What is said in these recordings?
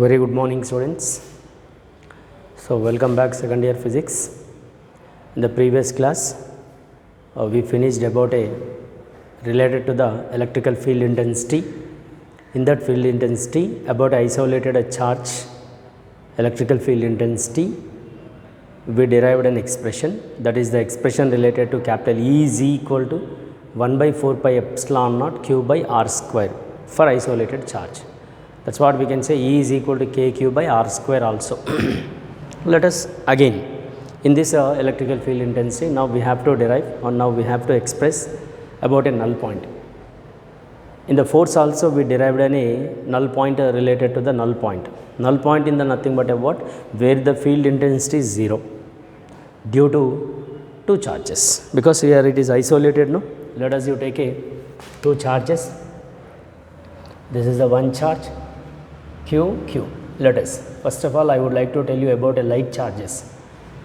Very good morning, students. So welcome back second year physics. In the previous class we finished about a related to the electrical field intensity. In that field intensity, about isolated a charge electrical field intensity, we derived an expression, that is the expression related to capital E is equal to 1 by 4 pi epsilon naught q by r square for isolated charge. That's what we can say, E is equal to kq by r square also. Let us again, in this electrical field intensity, now we have to derive, or now we have to express about a null point. In the force also we derived a null point related to the null point. Null point in the nothing but a what? Where the field intensity is 0 due to two charges, because here it is isolated, no? Let us you take a two charges. This is the one charge q. Let us first of all I would like to tell you about a like charges.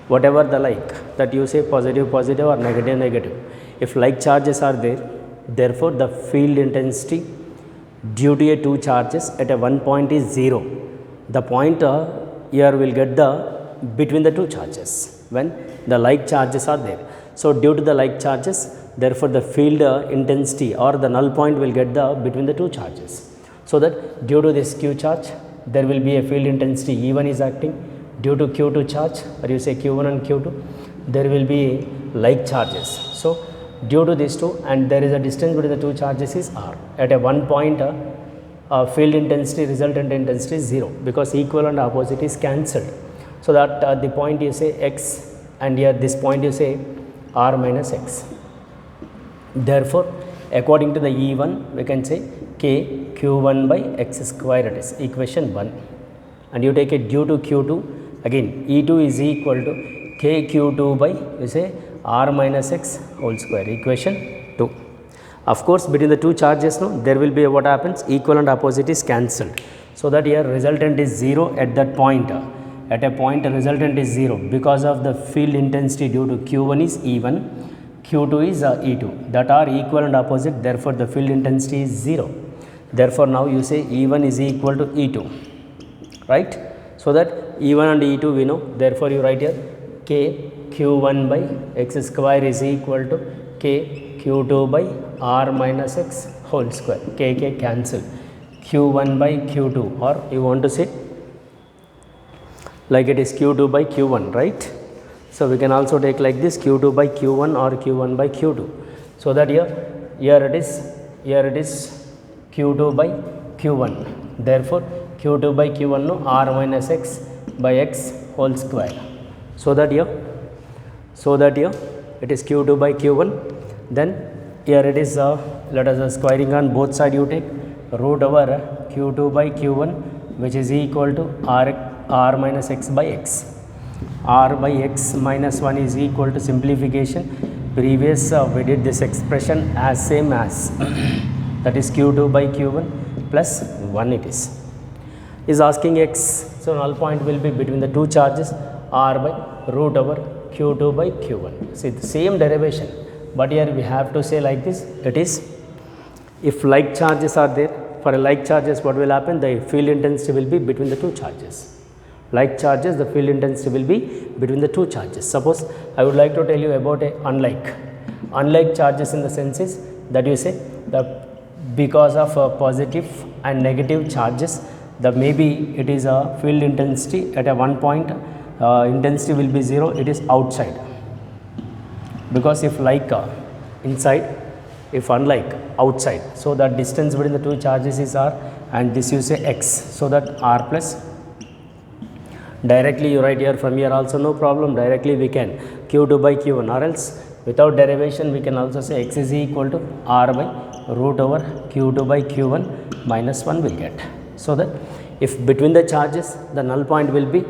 Whatever the like, that you say positive or negative. If like charges are there, therefore the field intensity due to a two charges at a one point is 0. The point here will get the between the two charges when the like charges are there. So due to the like charges, therefore the field intensity or the null point will get the between the two charges. So that due to this q charge, there will be a field intensity E1 is acting. Due to q2 charge, or you say q1 and q2, there will be like charges. So due to these two, and there is a distance between the two charges is r. At a one point field intensity, resultant intensity is 0, because equal and opposite is cancelled. So that the point you say x, and here this point you say r minus x. Therefore according to the E1, we can say k q1 by x square, it is equation 1. And you take it due to q2, again E2 is equal to k q2 by you say r minus x whole square, equation 2. Of course between the two charges, no, there will be what happens, equal and opposite is cancelled. So that here resultant is 0 at that point. At a point resultant is 0 because of the field intensity due to q1 is E1, q2 is E2, that are equal and opposite, therefore the field intensity is 0. Therefore now you say E1 is equal to E2, right? So that E1 and E2 we know, therefore you write here k q1 by x square is equal to k q2 by r minus x whole square, k cancel, q1 by q2, or you want to say like it is q2 by q1, right? So we can also take like this, q2 by q1 or q1 by q2. So that here it is q2 by q1. Therefore q2 by q1 no, r minus x by x whole square. So that here it is q2 by q1. Then here it is let us squaring on both side, you take root over q2 by q1, which is equal to r minus x by x. R by x minus 1 is equal to simplification. Previous we did this expression as same as that is q2 by q1 plus 1 it is asking x. So null point will be between the two charges, r by root over q2 by q1. See the same derivation, but here we have to say like this, it is if like charges are there, for a like charges what will happen, the field intensity will be between the two charges. Like charges, the field intensity will be between the two charges. Suppose I would like to tell you about a unlike charges, in the sense is that you say the because of positive and negative charges, the maybe it is a field intensity at a one point intensity will be 0, it is outside, because if like inside, if unlike outside, so the distance between the two charges is r, and this you say x, so that r plus, directly you write here from here also no problem, directly we can q2 by q1, or else without derivation we can also say x is equal to r by root over q2 by q1 minus 1 will get. So that if between the charges, the null point will be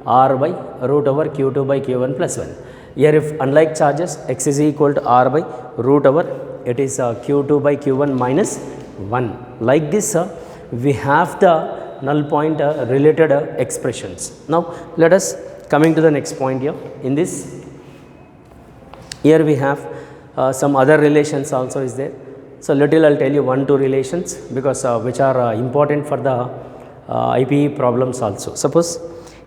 r by root over q2 by q1 plus 1. Here if unlike charges, x is equal to r by root over, it is q2 by q1 minus 1. Like this we have the null point related expressions. Now let us coming to the next point here. In this, here we have some other relations also is there. So little I'll tell you 1-2 relations, because which are important for the IPE problems also. Suppose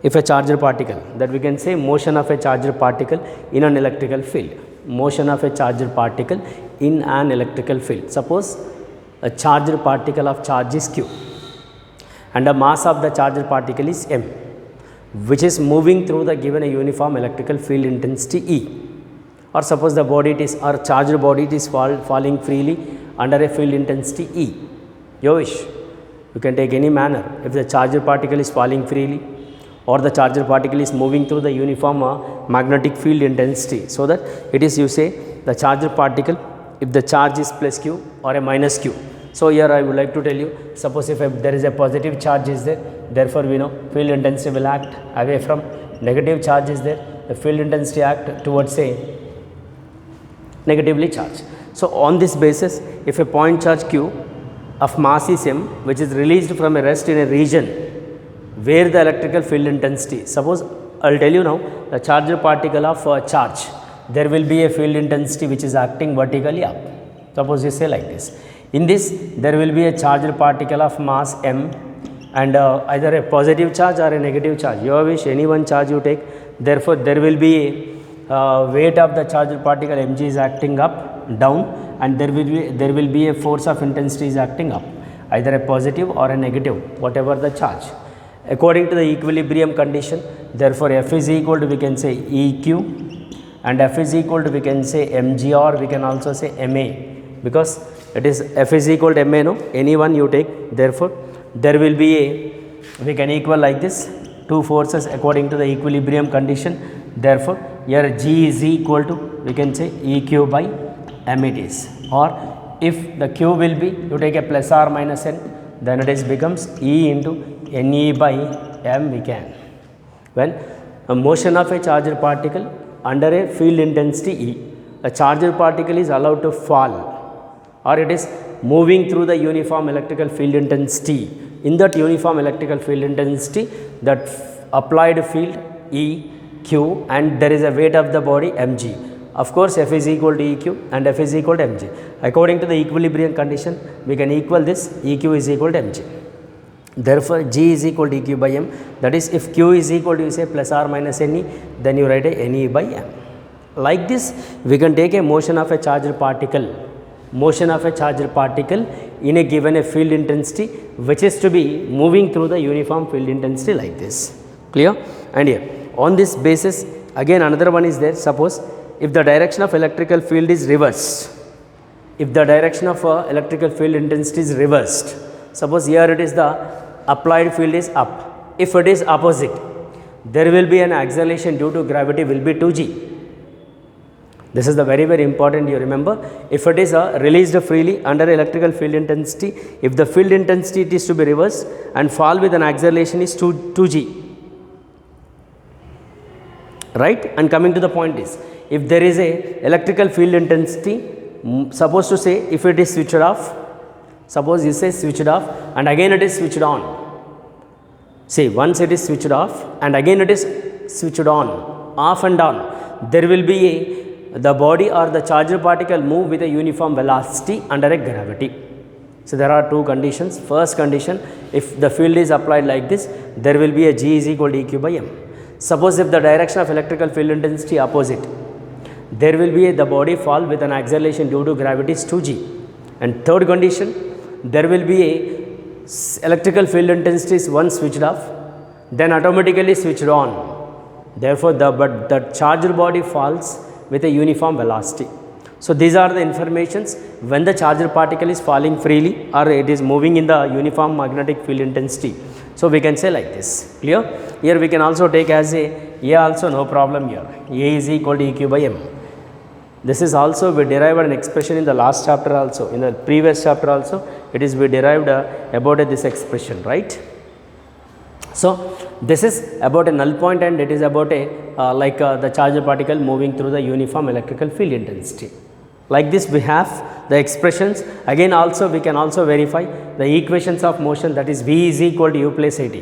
if a charged particle, that we can say motion of a charged particle in an electrical field, motion of a charged particle in an electrical field. Suppose a charged particle of charge is q and the mass of the charged particle is m, which is moving through the given a uniform electrical field intensity E. Or suppose the body it is, or charged body it is falling freely under a field intensity E. Your wish, you can take any manner. If the charged particle is falling freely or the charged particle is moving through the uniform magnetic field intensity, so that it is, you say the charged particle, if the charge is plus q or a minus q. So here I would like to tell you, suppose if there is a positive charge is there, therefore we know field intensity will act away from. Negative charge is there, the field intensity act towards say negatively charged. So on this basis, if a point charge q of mass is m, which is released from a rest in a region where the electrical field intensity, suppose I will tell you now, the charged particle of charge, there will be a field intensity which is acting vertically up. Suppose you say like this. In this, there will be a charged particle of mass m and either a positive charge or a negative charge. Your wish, any one charge you take. Therefore, there will be a weight of the charged particle mg is acting up, down, and there will be a force of intensity is acting up, either a positive or a negative, whatever the charge. According to the equilibrium condition, therefore F is equal to, we can say EQ, and F is equal to, we can say mg, or we can also say ma, because it is F is equal to ma, no, any one you take. Therefore, there will be a, we can equal like this, two forces according to the equilibrium condition. Therefore, here G is equal to, we can say EQ by m it is, or if the Q will be, you take a plus or minus n, then it is becomes E into Ne by m we can. When a motion of a charged particle under a field intensity E, a charged particle is allowed to fall, or it is moving through the uniform electrical field intensity. In that uniform electrical field intensity, that applied field E, Q, and there is a weight of the body mg. Of course, F is equal to EQ and F is equal to mg. According to the equilibrium condition, we can equal this, EQ is equal to mg. Therefore, G is equal to EQ by m. That is, if Q is equal to, you say plus or minus Ne, then you write a Ne by m. Like this, we can take a motion of a charged particle, motion of a charged particle in a given a field intensity, which is to be moving through the uniform field intensity like this. Clear? And here, on this basis, again another one is there. Suppose if the direction of electrical field is reversed, if the direction of electrical field intensity is reversed, suppose here it is the applied field is up. If it is opposite, there will be an acceleration due to gravity will be 2g. This is the very, very important, you remember. If it is released freely under electrical field intensity, if the field intensity it is to be reversed and fall with an acceleration is 2g. Right? And coming to the point is, if there is a electrical field intensity, suppose to say if it is switched off, suppose you say switched off and again it is switched on. See, once it is switched off and again it is switched on, off and on, there will be the body or the charged particle move with a uniform velocity under a gravity. So there are two conditions. First condition, if the field is applied like this, there will be a G is equal to EQ by m. Suppose if the direction of electrical field intensity opposite, there will be the body fall with an acceleration due to gravity is 2g. And third condition, there will be a electrical field intensity is once switched off, then automatically switched on. Therefore, the charged body falls with a uniform velocity. So these are the informations when the charged particle is falling freely or it is moving in the uniform magnetic field intensity. So we can say like this. Clear? Here we can also take as a also, no problem here. A is equal to EQ by m. This is also we derived an expression in the last chapter also, in the previous chapter also, it is we derived about this expression, right? So this is about a null point and it is about a the charged particle moving through the uniform electrical field intensity. Like this we have the expressions. Again also we can also verify the equations of motion, that is V is equal to U plus AT.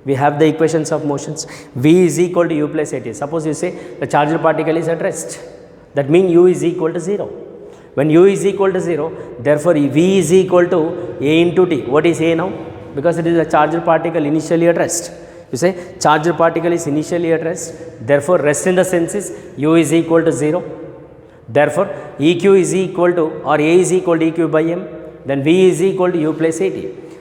We have the equations of motions. V is equal to U plus AT. Suppose you say the charged particle is at rest. That means U is equal to 0. When U is equal to 0, therefore V is equal to A into T. What is A now? because it is a charged particle initially at rest. You say charged particle is initially at rest, therefore rest in the sense is u is equal to 0. Therefore, EQ is equal to, or A is equal to EQ by M, then V is equal to U plus AT.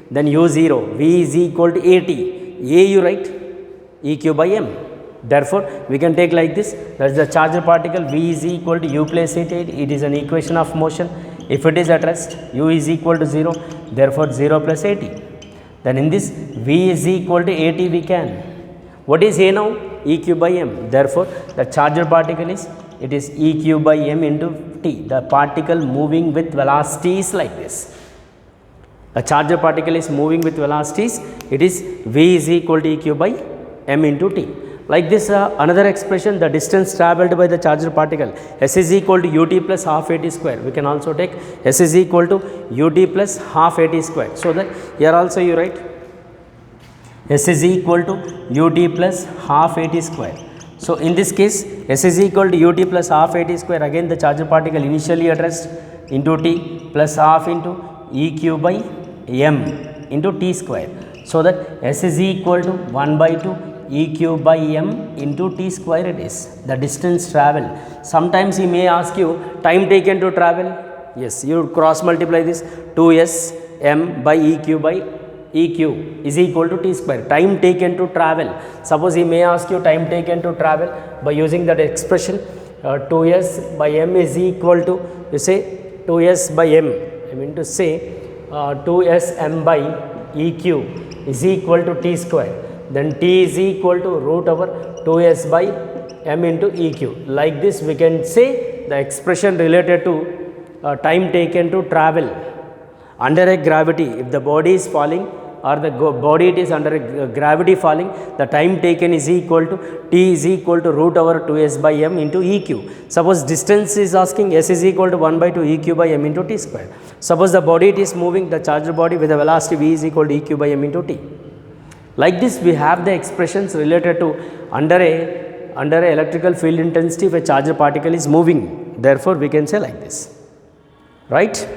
Then U0, V is equal to AT. A you write EQ by M. Therefore, we can take like this, that is the charged particle V is equal to U plus AT. It is an equation of motion. If it is at rest, U is equal to 0, therefore 0 plus AT. Then in this V is equal to AT we can. What is A now? EQ by M. Therefore, the charged particle is, it is EQ by M into T. The particle moving with velocities like this. A charged particle is moving with velocities. It is V is equal to EQ by M into T. Like this, another expression, the distance travelled by the charged particle, S is equal to ut plus half at square. We can also take S is equal to ut plus half at square. So that here also you write S is equal to ut plus half at square. So in this case, S is equal to ut plus half at square. Again, the charged particle initially at rest into T plus half into EQ by M into T square. So that S is equal to 1 by 2 EQ by M into T square it is. The distance travelled. Sometimes he may ask you time taken to travel. Yes, you cross multiply this 2S M by EQ by EQ is equal to T square. Time taken to travel. Suppose he may ask you time taken to travel by using that expression 2S by M is equal to, you say 2S by M. I mean to say 2S M by EQ is equal to T square. Then T is equal to root over 2S by M into EQ. Like this we can say the expression related to time taken to travel under a gravity. If the body is falling or the body it is under a gravity falling, the time taken is equal to T is equal to root over 2S by M into EQ. Suppose distance is asking, S is equal to 1 by 2 EQ by M into T square. Suppose the body it is moving, the charged body with a velocity V is equal to EQ by M into T. Like this we have the expressions related to under a electrical field intensity if a charged particle is moving. Therefore, we can say like this, right?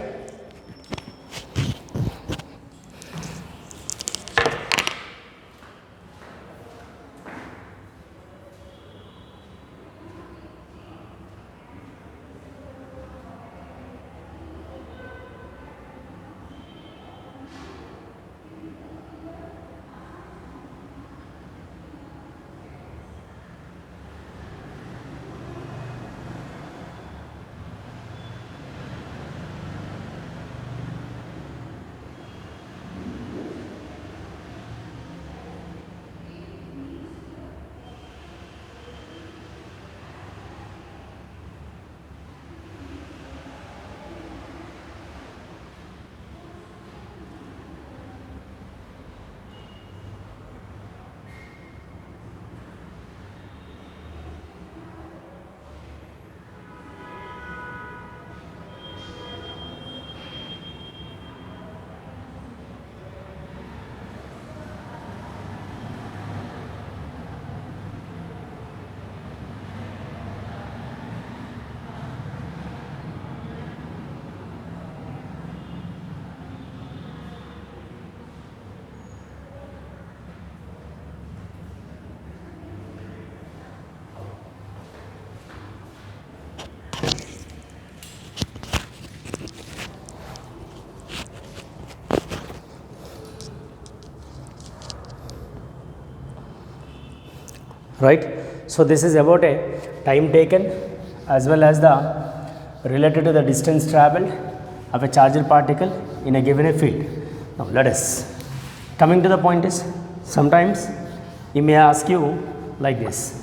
Right. So, this is about a time taken as well as the related to the distance travelled of a charged particle in a given field. Now, let us coming to the point is, sometimes he may ask you like this.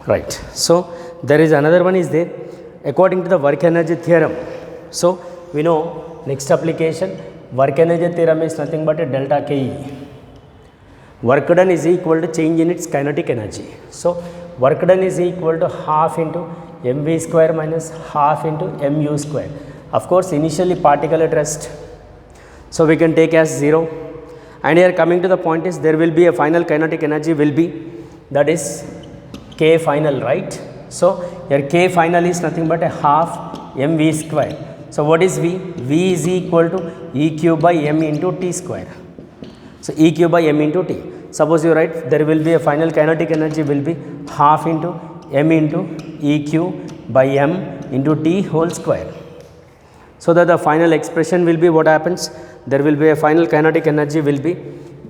Right. So, there is another one is there according to the work energy theorem. So, we know next application work energy theorem is nothing but a delta Ke. Work done is equal to change in its kinetic energy. So, work done is equal to half into mv square minus half into mu square. Of course, initially particle at rest. So, we can take as 0. And here coming to the point is there will be a final kinetic energy will be, that is K final, right? So here K final is nothing but a half mv square. So what is V? V is equal to EQ by m into T square. So EQ by m into T. Suppose you write there will be a final kinetic energy will be half into m into EQ by m into T whole square. So that the final expression will be what happens? There will be a final kinetic energy will be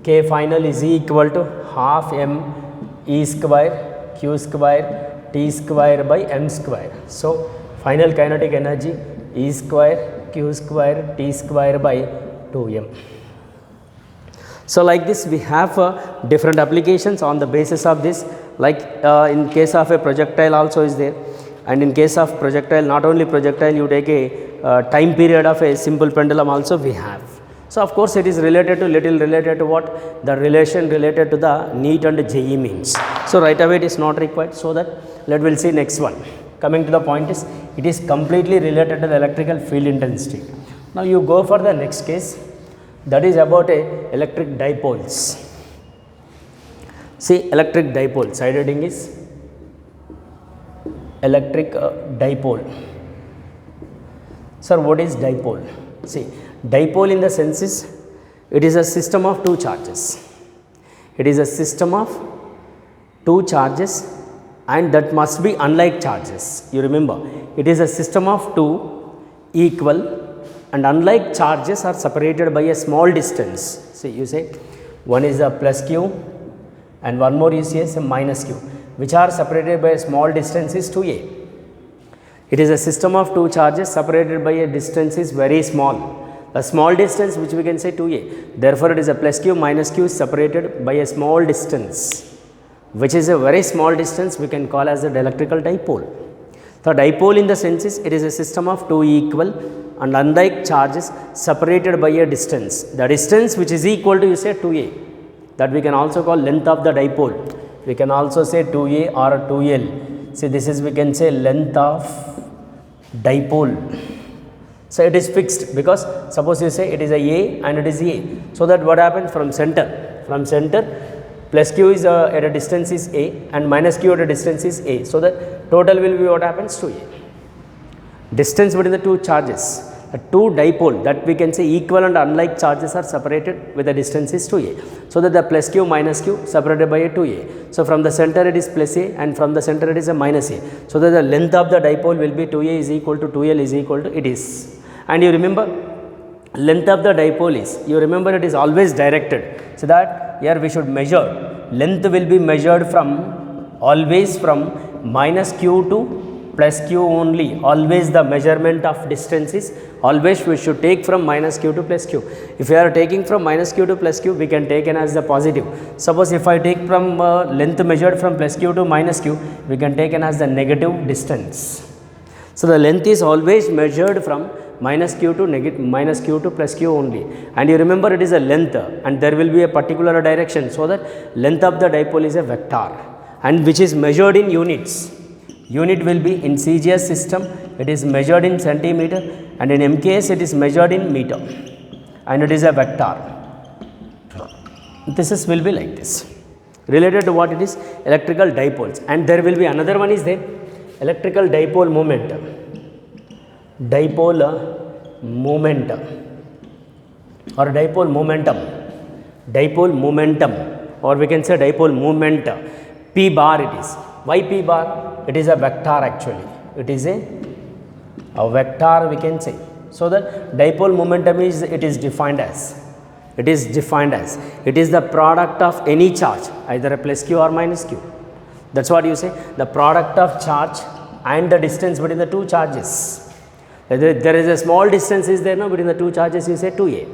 K final is equal to half m E square Q square T square by m square. So final kinetic energy E square Q square T square by 2m. So like this we have different applications on the basis of this, like in case of a projectile also is there, and in case of projectile, not only projectile, you take a time period of a simple pendulum also we have. So of course it is related to, little related to what? The relation related to the NEET and JEE means. So right away it is not required, so that let will see next one. Coming to the point is, it is completely related to the electrical field intensity. Now you go for the next case, that is about a electric dipoles. See, electric dipole, side heading is electric dipole. Sir, what is dipole? See, dipole in the sense is, it is a system of two charges. It is a system of two charges, and that must be unlike charges. You remember, it is a system of two equal and unlike charges are separated by a small distance. See, you say one is a plus q and one more you say is a minus q, which are separated by a small distance is 2a. It is a system of two charges separated by a distance is very small. A small distance which we can say 2a. Therefore, it is a plus q minus q separated by a small distance, which is a very small distance we can call as the electrical dipole. The dipole in the sense is, it is a system of two equal and unlike charges separated by a distance. The distance which is equal to, you say 2a, that we can also call length of the dipole. We can also say 2a or 2l. See, this is we can say length of dipole. So it is fixed, because suppose you say it is a and it is a. So that what happens from center? From center, plus q is at a distance is a and minus q at a distance is a. So that total will be what happens to a. Distance between the two charges, the two dipole, that we can say equal and unlike charges are separated with the distance is 2a. So that the plus q minus q separated by a 2a. So from the center it is plus a and from the center it is a minus a. So that the length of the dipole will be 2a is equal to 2l is equal to it is. And you remember, length of the dipole is, you remember it is always directed. So that here we should measure, length will be measured from, always from minus q to plus q only. Always the measurement of distance is, always we should take from minus q to plus q. If we are taking from minus q to plus q, we can take in as the positive. Suppose if I take from length measured from plus q to minus q, we can take in as the negative distance. So the length is always measured from minus q to plus q only. And you remember it is a length and there will be a particular direction. So that length of the dipole is a vector and which is measured in units. Unit will be in CGS system, it is measured in centimeter, and in MKS it is measured in meter, and it is a vector. This is will be like this. Related to what it is? Electrical dipoles. And there will be another one is there, electrical dipole moment. Dipole moment or dipole momentum. Dipole momentum, or we can say dipole moment. P bar it is. Why P bar? It is a vector actually. It is a vector we can say. So the dipole momentum is, it is defined as, it is the product of any charge, either a plus q or minus q. That's what you say, the product of charge and the distance between the two charges. There is a small distance is there now between the two charges, you say 2a.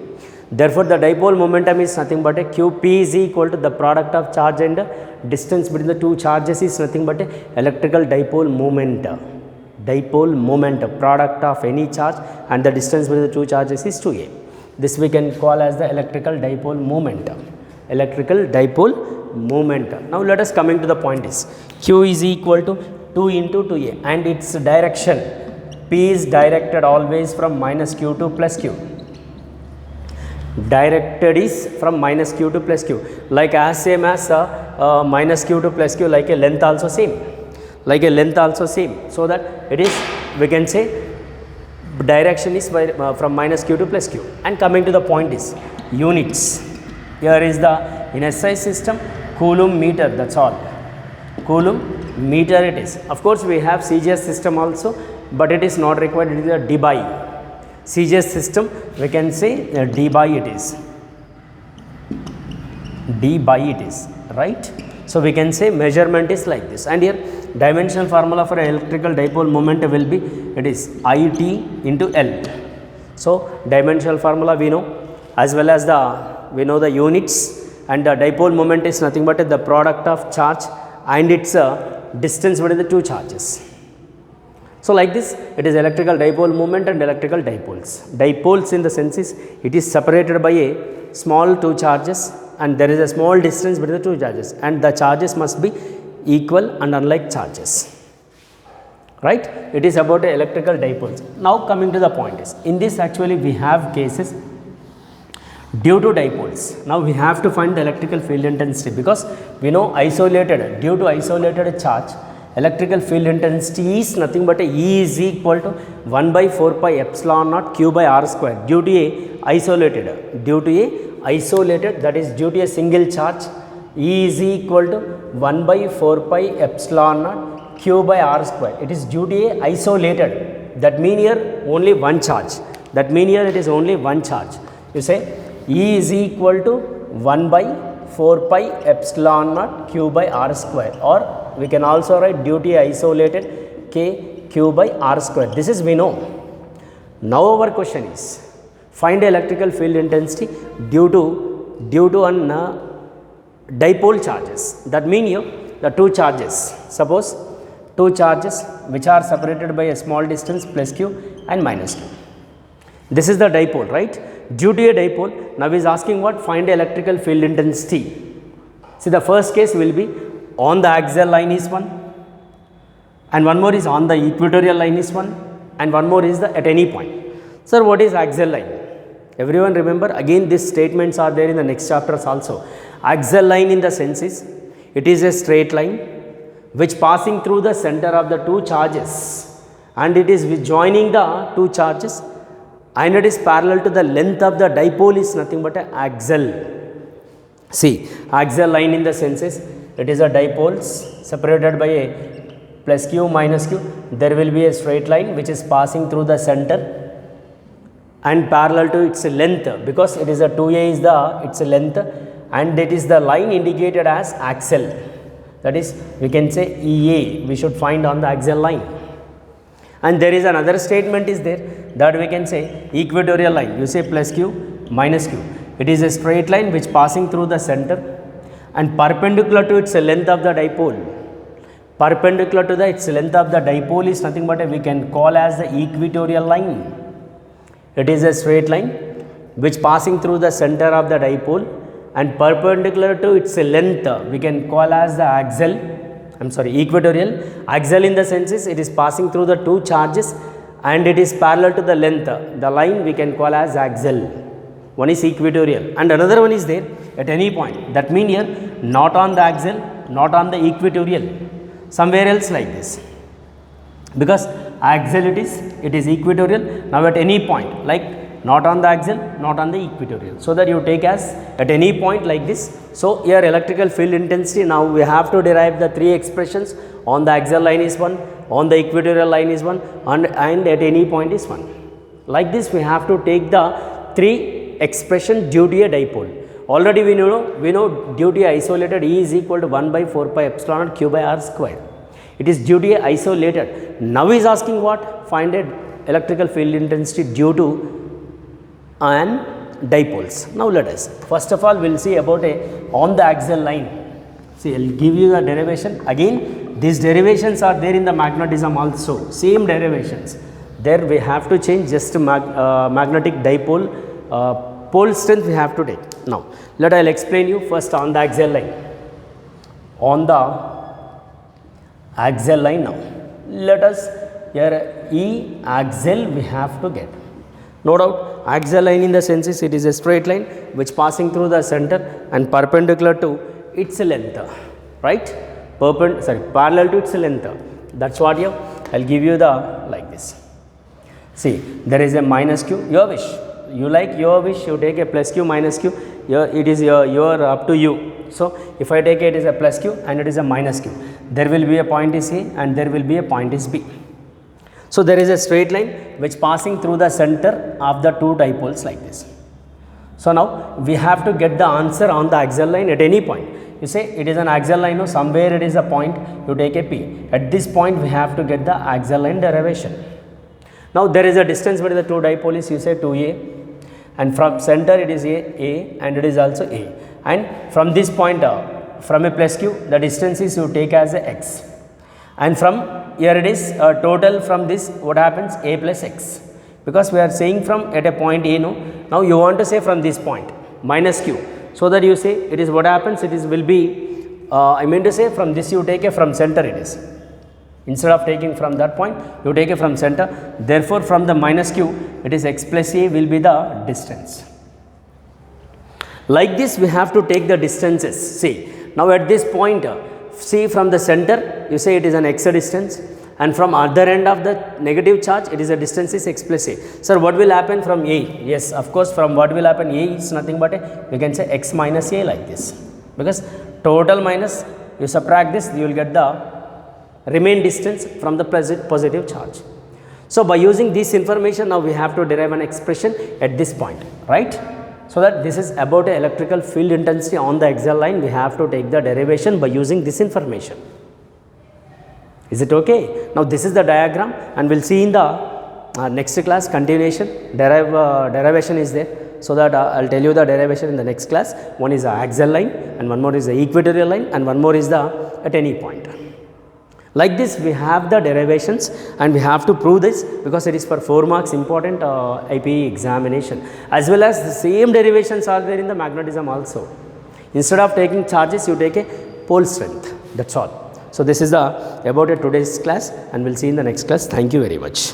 Therefore, the dipole momentum is nothing but a q. P is equal to the product of charge and distance between the two charges is nothing but a electrical dipole moment. Dipole moment, product of any charge and the distance between the two charges is 2a. This we can call as the electrical dipole moment. Electrical dipole moment. Now let us coming to the point is, q is equal to 2 into 2a and its direction, P is directed always from minus q to plus q. directed is from minus q to plus q, like as same as minus q to plus q, like a length also same, like a length also same, so that it is, we can say direction is by, from minus q to plus q. And coming to the point is units. Here is the, in SI system, coulomb meter, that's all, coulomb meter it is. Of course we have CGS system also, but it is not required, it is a dBi. CGS system we can say dBi it is, dBi it is, right. So we can say measurement is like this. And here dimensional formula for electrical dipole moment will be, it is IT into L. So dimensional formula we know, as well as the, we know the units, and the dipole moment is nothing but the product of charge and its distance between the two charges. So like this, it is electrical dipole moment and electrical dipoles. Dipoles in the sense is, it is separated by a small two charges, and there is a small distance between the two charges, and the charges must be equal and unlike charges, right. It is about electrical dipoles. Now coming to the point is, in this actually we have cases due to dipoles. Now we have to find the electrical field intensity, because we know isolated, due to isolated charge, electrical field intensity is nothing but E is equal to 1 by 4 pi epsilon naught q by r square, due to a isolated, due to a isolated, that is due to a single charge, E is equal to 1 by 4 pi epsilon naught q by r square. It is due to a isolated, that mean here only one charge, that mean here it is only one charge. You say E is equal to 1 by 4 pi epsilon naught q by r square, or we can also write due to isolated k q by r square. This is we know. Now our question is, find electrical field intensity due to an dipole charges. That mean you, the two charges, suppose two charges which are separated by a small distance plus q and minus q. This is the dipole, right. Due to a dipole, now is asking what, find electrical field intensity. See, the first case will be on the axial line is one, and one more is on the equatorial line is one, and one more is the at any point. Sir, what is axial line? Everyone remember, again these statements are there in the next chapters also. Axial line in the sense is, it is a straight line which passing through the center of the two charges, and it is joining the two charges, and it is parallel to the length of the dipole is nothing but an axial. See, axial line in the sense is, it is a dipoles separated by a plus q minus q, there will be a straight line which is passing through the center and parallel to its length, because it is a 2a is the its length, and it is the line indicated as axial, that is we can say EA we should find on the axial line. And there is another statement is there, that we can say equatorial line, you say plus q minus q, it is a straight line which passing through the center and perpendicular to its length of the dipole. Perpendicular to the its length of the dipole is nothing but we can call as the equatorial line. It is a straight line which passing through the center of the dipole and perpendicular to its length we can call as the axial, equatorial. Axial in the sense is, it is passing through the two charges and it is parallel to the length, the line we can call as axial. One is equatorial and another one is there at any point. That means here not on the axial, not on the equatorial, somewhere else like this, because axial it is equatorial. Now at any point, like not on the axial, not on the equatorial, so that you take as at any point like this. So here electrical field intensity, now we have to derive the three expressions. On the axial line is one, on the equatorial line is one, and at any point is one. Like this we have to take the three expression due to a dipole. Already we know due to isolated E is equal to 1 by 4 pi epsilon naught q by r square. It is due to a isolated. Now he is asking what? Find a electrical field intensity due to an dipoles. Now let us first of all we will see about a on the axial line. See, I will give you the derivation. Again these derivations are there in the magnetism also, same derivations. There we have to change just magnetic dipole pole strength we have to take. Now let I will explain you first on the axial line. On the axial line, now let us here E axial we have to get. No doubt axial line in the sense is it is a straight line which passing through the center and perpendicular to its length, right? Parallel to its length. That's what you, I'll give you the like this. See, there is a minus q, your wish. You like your wish, you take a plus q minus q. It is your up to you. So if I take it is a plus q and it is a minus q, there will be a point is A and there will be a point is B. So there is a straight line which passing through the center of the two dipoles like this. So now we have to get the answer on the axial line at any point. You say it is an axial line, no, somewhere it is a point, you take a P. At this point we have to get the axial line derivation. Now there is a distance between the two dipoles, you say 2a, and from center it is a and it is also a, and from this point from a plus q the distance is you take as a x, and from here it is total from this what happens a plus x, because we are saying from at a point a, no. Now you want to say from this point minus q, so that you say it is what happens, it is will be I mean to say from this you take a from center, it is instead of taking from that point you take it from center. Therefore from the minus q it is x plus a will be the distance. Like this we have to take the distances. See, now at this point see from the center you say it is an x distance, and from other end of the negative charge it is a distance is x plus a. Sir, what will happen from a? Yes, of course, from what will happen, a is nothing but a, we can say x minus a like this, because total minus you subtract this you will get the remain distance from the positive charge. So by using this information now we have to derive an expression at this point, right? So that this is about the electrical field intensity on the axial line, we have to take the derivation by using this information. Is it okay? Now this is the diagram, and we'll see in the next class continuation. Derivation is there, so that I'll tell you the derivation in the next class. One is the axial line and one more is the equatorial line and one more is the at any point. Like this we have the derivations and we have to prove this, because it is for 4 marks important IPE examination, as well as the same derivations are there in the magnetism also. Instead of taking charges you take a pole strength, that's all. So this is the about today's class, and we'll see in the next class. Thank you very much.